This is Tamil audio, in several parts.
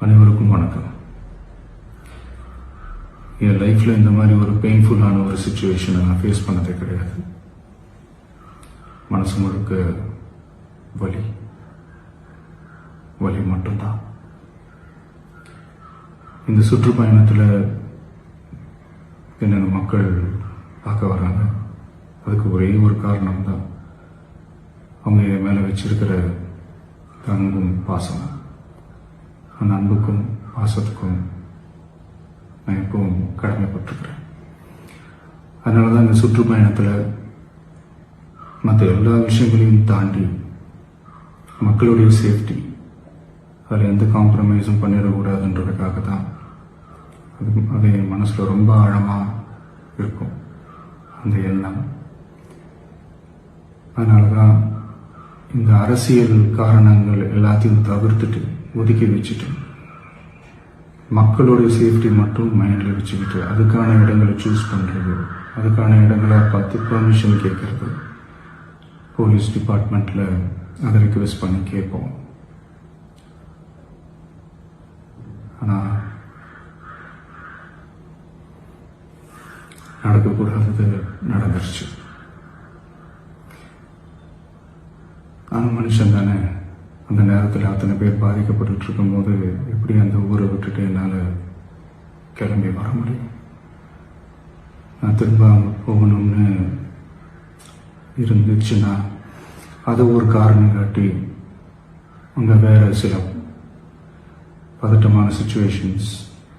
அனைவருக்கும் வணக்கம். என் லைஃப்பில் இந்த மாதிரி ஒரு பெயின்ஃபுல்லான ஒரு சுச்சுவேஷனை நான் ஃபேஸ் பண்ணதே கிடையாது. மனசு முழுக்க வலி மட்டும்தான். இந்த சுற்றுப்பயணத்தில் என்னென்ன மக்கள் பார்க்க வராங்க, அதுக்கு ஒரே ஒரு காரணம் தான், அவங்க என் மேலே வச்சிருக்கிற அன்பும் பாசம். அந்த அன்புக்கும் பாசத்துக்கும் நான் எப்பவும் கடமைப்பட்டிருக்கிறேன். அதனால தான் இந்த சுற்றுப்பயணத்தில் மற்ற எல்லா விஷயங்களையும் தாண்டி மக்களுடைய சேஃப்டி, அதில் எந்த காம்ப்ரமைஸும் பண்ணிடக்கூடாதுன்றதுக்காக தான் அது என் மனசில் ரொம்ப ஆழமாக இருக்கும் அந்த எண்ணம். அதனால தான் இந்த அரசியல் காரணங்கள் எல்லாத்தையும் தவிர்த்துட்டு ஒதுக்கி வச்சுட்டு மக்களுடைய சேஃப்டி மட்டும் மைண்டில் வச்சுக்கிட்டு அதுக்கான இடங்களை சூஸ் பண்ணுறது, அதுக்கான இடங்களை பார்த்து பெர்மிஷன் கேட்கறது, போலீஸ் டிபார்ட்மெண்ட்டில் அதை ரிக்வெஸ்ட் பண்ணி கேட்போம். ஆனால் நடக்கக்கூடாதது நடந்துருச்சு. நான் மனுஷன் தானே. அந்த நேரத்தில் அத்தனை பேர் பாதிக்கப்பட்டு இருக்கும்போது எப்படி அந்த ஊரை விட்டுட்டு என்னால் கிளம்பி வர முடியும்? நான் திரும்ப போகணும்னு இருந்துச்சுன்னா அதை ஒரு காரணம் காட்டி அங்கே வேறு சில பதட்டமான சுச்சுவேஷன்ஸ்,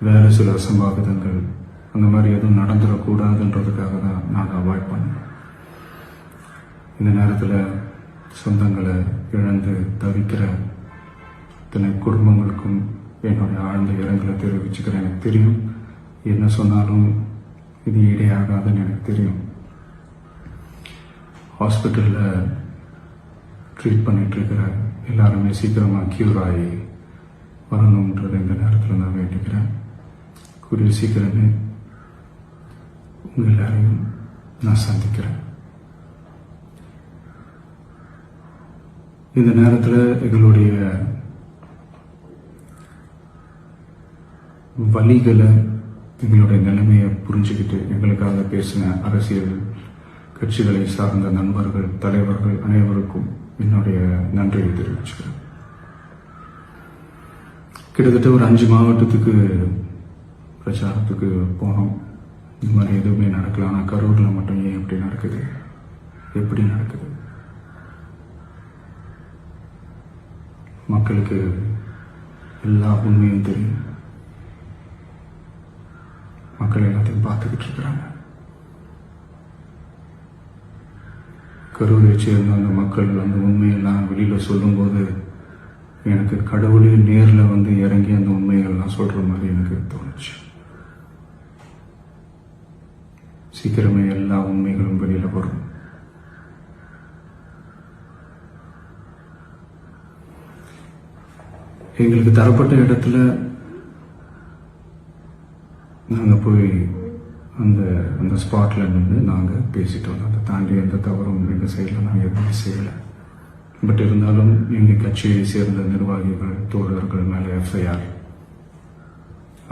வேறு சில அசம்பாவிதங்கள், அந்த மாதிரி எதுவும் நடந்துடக்கூடாதுன்றதுக்காக தான் நான் அவாய்ட் பண்ணேன். இந்த நேரத்தில் சொந்தங்களை இழந்து தவிக்கிற இத்தனை குடும்பங்களுக்கும் என்னுடைய ஆழ்ந்த இரங்கலை தெரிவிச்சுக்கிறேன். எனக்கு தெரியும், என்ன சொன்னாலும் இது ஈடையாகாதுன்னு எனக்கு தெரியும். ஹாஸ்பிட்டலில் ட்ரீட் பண்ணிட்டு இருக்கிற எல்லாருமே சீக்கிரமாக க்யூர் ஆகி வரணுன்றது இந்த நேரத்தில் நான் வேண்டிக்கிறேன். கூடிய சீக்கிரமே உங்கள் எல்லாரையும் நான் சந்திக்கிறேன். இந்த நேரத்தில் எங்களுடைய வலிகளை, எங்களுடைய நிலைமையை புரிஞ்சுக்கிட்டு எங்களுக்காக பேசின அரசியல் கட்சிகளை சார்ந்த நண்பர்கள், தலைவர்கள் அனைவருக்கும் என்னுடைய நன்றியை தெரிவிச்சுக்கிறேன். கிட்டத்தட்ட ஒரு 5 மாவட்டத்துக்கு பிரச்சாரத்துக்கு போனோம். இந்த மாதிரி எதுவுமே நடக்கல. ஆனால் கரூரில் மட்டும் ஏன் எப்படி நடக்குது? மக்களுக்கு எல்லா உண்மையும் தெரியும். மக்கள் எல்லாத்தையும் பார்த்துக்கிட்டு இருக்கிறாங்க. கரூரை சேர்ந்த அந்த மக்கள் அந்த உண்மையெல்லாம் வெளியில் சொல்லும்போது எனக்கு கடவுளே நேரில் வந்து இறங்கி அந்த உண்மைகள்லாம் சொல்கிற மாதிரி எனக்கு தோணுச்சு. சீக்கிரமே எல்லா உண்மைகளும் வெளியில் வரும். எங்களுக்கு தரப்பட்ட இடத்துல நாங்கள் போய் அந்த ஸ்பாட்டில் நின்று நாங்கள் பேசிட்டோம். அதை தாண்டி எந்த தவறும் எங்கள் சைடில் நாங்கள் எதுவுமே செய்யலை. பட் இருந்தாலும் எங்கள் கட்சியை சேர்ந்த நிர்வாகிகள், தோழர்கள் மேலே எஃப்ஐஆர்,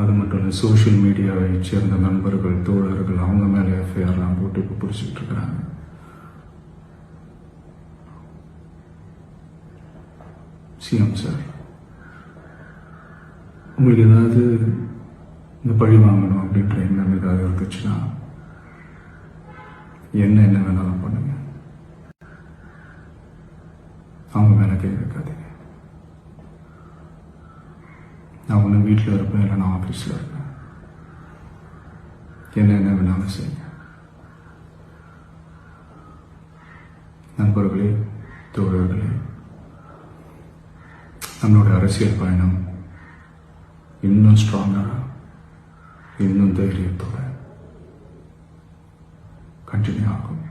அது மட்டும் இல்லை சோஷியல் மீடியாவை சேர்ந்த நண்பர்கள், தோழர்கள், அவங்க மேலே எஃப்ஐஆர்லாம் போட்டு இப்போ பிடிச்சிக்கிட்டு இருக்கிறாங்க. சிஎம் சார், உங்களுக்கு ஏதாவது இந்த பழி வாங்கணும் அப்படின்ற எண்ணம் ஏதாவது இருந்துச்சுன்னா என்ன வேணாலும் பண்ணுங்க. அவங்க மேலே கை வைக்காதீங்க. நான் ஒன்று வீட்டில் இருப்பேன், இல்லை நான் ஆஃபீஸில் இருப்பேன். என்ன வேணாலும் செய்யுங்க. நண்பர்களே, தோழர்களே, நம்மளோட அரசியல் பயணம் இன்னும் ஸ்ட்ராங்கராக, இன்னும் தைரியத்தோட கண்டினியூ ஆகும்.